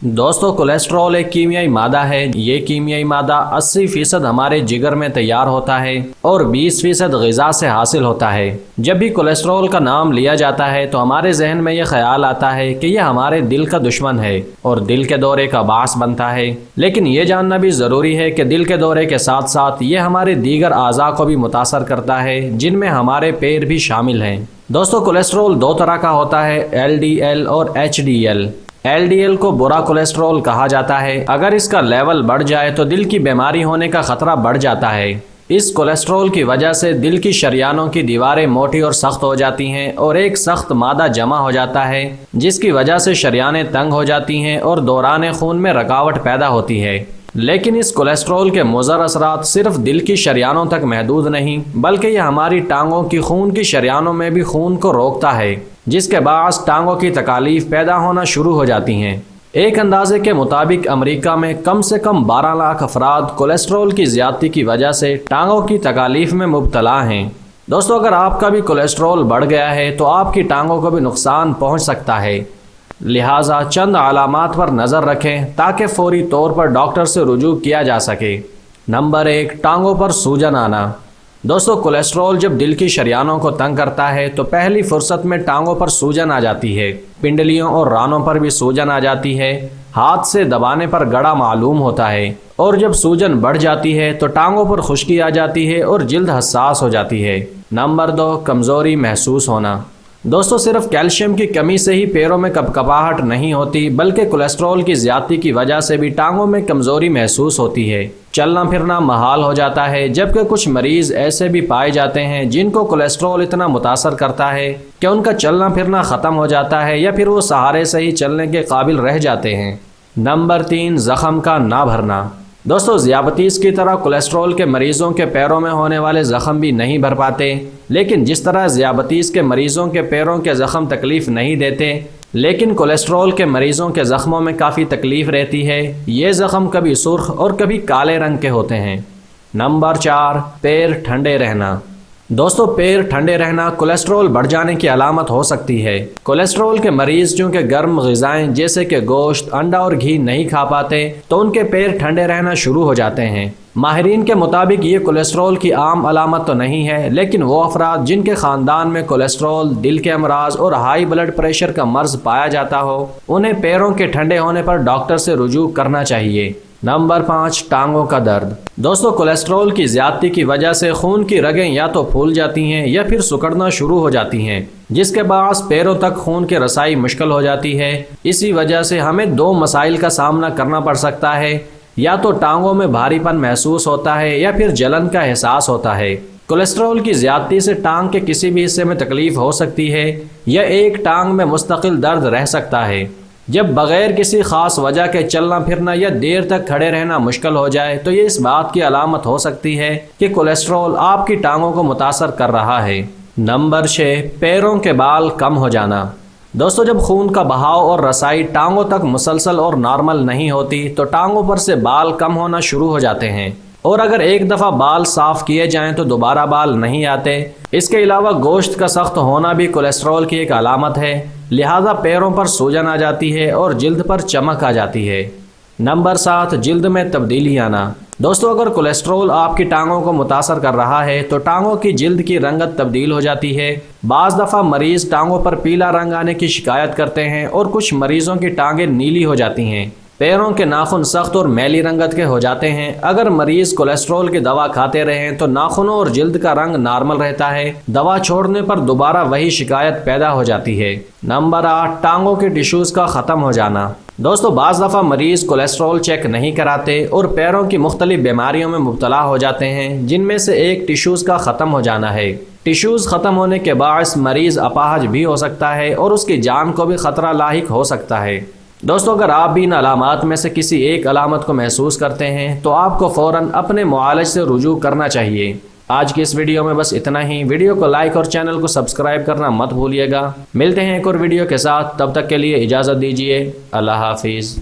दोस्तों, कोलेस्ट्रॉल एक कीमियाई मादा है। ये कीमियाई मादा 80% हमारे जिगर में तैयार होता है और 20% ग़िज़ा से हासिल होता है। जब भी कोलेस्ट्रॉल का नाम लिया जाता है तो हमारे जहन में यह ख्याल आता है कि यह हमारे दिल का दुश्मन है और दिल के दौरे का बास बनता है। लेकिन ये जानना भी ज़रूरी है कि दिल के दौरे के साथ साथ ये हमारे दीगर आज़ा को भी मुतासर करता है, जिनमें हमारे पैर भी शामिल हैं। दोस्तों, कोलेस्ट्रॉल दो तरह का होता है, LDL और HDL। LDL को बुरा कोलेस्ट्रॉल कहा जाता है। अगर इसका लेवल बढ़ जाए तो दिल की बीमारी होने का खतरा बढ़ जाता है। इस कोलेस्ट्रॉल की वजह से दिल की शरियानों की दीवारें मोटी और सख्त हो जाती हैं और एक सख्त मादा जमा हो जाता है, जिसकी वजह से शरियानें तंग हो जाती हैं और दौरान खून में रुकावट पैदा होती है। लेकिन इस कोलेस्ट्रॉल के मुज़र असरात सिर्फ दिल की शरियानों तक महदूद नहीं, बल्कि यह हमारी टांगों की खून की शरियानों में भी खून को रोकता है, जिसके बाअस टांगों की तकालीफ पैदा होना शुरू हो जाती हैं। एक अंदाजे के मुताबिक अमेरिका में कम से कम 12 लाख अफराद कोलेस्ट्रॉल की ज़्यादती की वजह से टांगों की तकालीफ में मुब्तला हैं। दोस्तों, अगर आपका भी कोलेस्ट्रॉल बढ़ गया है तो आपकी टांगों को भी नुकसान पहुंच सकता है। लिहाजा चंद अलामात पर नज़र रखें ताकि फौरी तौर पर डॉक्टर से रुजू किया जा सके। नंबर 1, टांगों पर सूजन आना। दोस्तों, कोलेस्ट्रॉल जब दिल की शरियानों को तंग करता है तो पहली फुर्सत में टांगों पर सूजन आ जाती है। पिंडलियों और रानों पर भी सूजन आ जाती है। हाथ से दबाने पर गड़ा मालूम होता है और जब सूजन बढ़ जाती है तो टांगों पर खुश्की आ जाती है और जिल्द हसास हो जाती है। नंबर 2, कमज़ोरी महसूस होना। दोस्तों, सिर्फ कैल्शियम की कमी से ही पैरों में कपकपाहट नहीं होती, बल्कि कोलेस्ट्रॉल की ज़्यादती की वजह से भी टांगों में कमज़ोरी महसूस होती है। चलना फिरना महाल हो जाता है, जबकि कुछ मरीज़ ऐसे भी पाए जाते हैं जिनको कोलेस्ट्रॉल इतना मुतासर करता है कि उनका चलना फिरना ख़त्म हो जाता है या फिर वो सहारे से ही चलने के काबिल रह जाते हैं। नंबर 3, ज़ख़म का ना भरना। दोस्तों, ज़ियाबतीस की तरह कोलेस्ट्रॉल के मरीज़ों के पैरों में होने वाले ज़ख़म भी नहीं भर पाते, लेकिन जिस तरह ज़ियाबतीस के मरीज़ों के पैरों के ज़ख़म तकलीफ़ नहीं देते, लेकिन कोलेस्ट्रॉल के मरीज़ों के ज़ख़्मों में काफ़ी तकलीफ़ रहती है। ये ज़ख़म कभी सुर्ख और कभी काले रंग के होते हैं। नंबर 4, पैर ठंडे रहना। दोस्तों, पैर ठंडे रहना कोलेस्ट्रॉल बढ़ जाने की अलामत हो सकती है। कोलेस्ट्रॉल के मरीज़ चूँकि गर्म ग़िज़ाएँ जैसे कि गोश्त, अंडा और घी नहीं खा पाते तो उनके पैर ठंडे रहना शुरू हो जाते हैं। माहिरीन के मुताबिक ये कोलेस्ट्रॉल की आम अलामत तो नहीं है, लेकिन वो अफराद जिनके ख़ानदान में कोलेस्ट्रॉल, दिल के अमराज और हाई ब्लड प्रेशर का मर्ज़ पाया जाता हो, उन्हें पैरों के ठंडे होने पर डॉक्टर से रुजू करना चाहिए। नंबर 5, टांगों का दर्द। दोस्तों, कोलेस्ट्रॉल की ज़्यादती की वजह से खून की रगें या तो फूल जाती हैं या फिर सिकुड़ना शुरू हो जाती हैं, जिसके बाअस पैरों तक खून की रसाई मुश्किल हो जाती है। इसी वजह से हमें 2 मसाइल का सामना करना पड़ सकता है, या तो टांगों में भारीपन महसूस होता है या फिर जलन का एहसास होता है। कोलेस्ट्रॉल की ज़्यादती से टांग के किसी भी हिस्से में तकलीफ़ हो सकती है या एक टांग में मुस्तकिल दर्द रह सकता है। जब बग़ैर किसी ख़ास वजह के चलना फिरना या देर तक खड़े रहना मुश्किल हो जाए तो ये इस बात की अलामत हो सकती है कि कोलेस्ट्रॉल आपकी टांगों को मुतासर कर रहा है। नंबर 6, पैरों के बाल कम हो जाना। दोस्तों, जब खून का बहाव और रसाई टांगों तक मुसलसल और नॉर्मल नहीं होती तो टांगों पर से बाल कम होना शुरू हो जाते हैं, और अगर एक दफ़ा बाल साफ़ किए जाएं तो दोबारा बाल नहीं आते। इसके अलावा गोश्त का सख्त होना भी कोलेस्ट्रॉल की एक अलामत है। लिहाजा पैरों पर सूजन आ जाती है और जिल्द पर चमक आ जाती है। नंबर 7, जिल्द में तब्दीली आना। दोस्तों, अगर कोलेस्ट्रॉल आपकी टांगों को मुतासर कर रहा है तो टांगों की जिल्द की रंगत तब्दील हो जाती है। बाज़ दफ़ा मरीज़ टांगों पर पीला रंग आने की शिकायत करते हैं और कुछ मरीज़ों की टांगें नीली हो जाती हैं। पैरों के नाखून सख्त और मैली रंगत के हो जाते हैं। अगर मरीज़ कोलेस्ट्रॉल की दवा खाते रहें तो नाखूनों और जिल्द का रंग नॉर्मल रहता है। दवा छोड़ने पर दोबारा वही शिकायत पैदा हो जाती है। नंबर 8, टांगों के टिश्यूज़ का ख़त्म हो जाना। दोस्तों, बाज़ दफ़ा मरीज़ कोलेस्ट्रॉल चेक नहीं कराते और पैरों की मुख्तलिफ बीमारियों में मुब्तला हो जाते हैं, जिनमें से एक टिश्यूज़ का ख़त्म हो जाना है। टिश्यूज़ ख़त्म होने के बाअस मरीज़ अपाहज भी हो सकता है और उसकी जान को भी ख़तरा लाहिक हो सकता है। दोस्तों, अगर आप भी इन अलामात में से किसी एक अलामत को महसूस करते हैं तो आपको फ़ौरन अपने मुआलिज से रुजू करना चाहिए। आज की इस वीडियो में बस इतना ही। वीडियो को लाइक और चैनल को सब्सक्राइब करना मत भूलिएगा। मिलते हैं एक और वीडियो के साथ, तब तक के लिए इजाज़त दीजिए। अल्लाह हाफिज़।